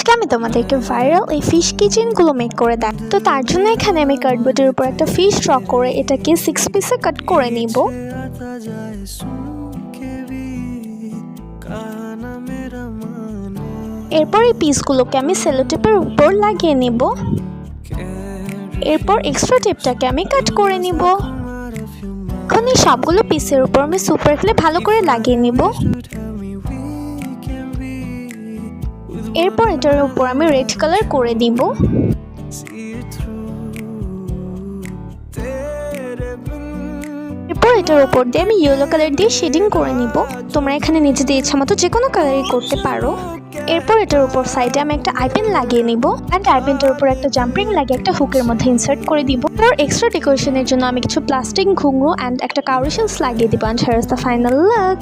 আজকে আমি তোমাদেরকে ভাইরাল এই ফিশ কিচেনগুলো মেক করে দেখ। তো তার জন্য এখানে আমি কার্ডবোর্ডের উপর একটা ফিশ ড্র করে এটাকে 6 পিসে কাট করে নিব। এরপর এই পিসগুলোকে আমি সেলো টেপের উপর লাগিয়ে নিব। এরপর এক্সট্রা টেপটাকে আমি কাট করে নিব। এখন এই সবগুলো পিসের উপর আমি সুপার গ্লু ভালো করে লাগিয়ে নিব। এরপর এটার উপর আমি রেড কালার করে দিব। এরপর এটার উপর দিয়ে আমি ইয়েলো কালার দিয়ে শেডিং করে নিব। তোমরা এখানে নিজেদের ইচ্ছা মতো যে কোনো কালারই করতে পারো। এরপর এটার উপর সাইডে আমি একটা আইপেন লাগিয়ে নিব অ্যান্ড আইপেনটার উপর একটা জাম্পিং লাগিয়ে একটা হুকের মধ্যে ইনসার্ট করে দিব। আর এক্সট্রা ডেকোরেশনের জন্য আমি কিছু প্লাস্টিক ঘুঙরু অ্যান্ড একটা কাউরি শেলস লাগিয়ে দিব। And here is the final look.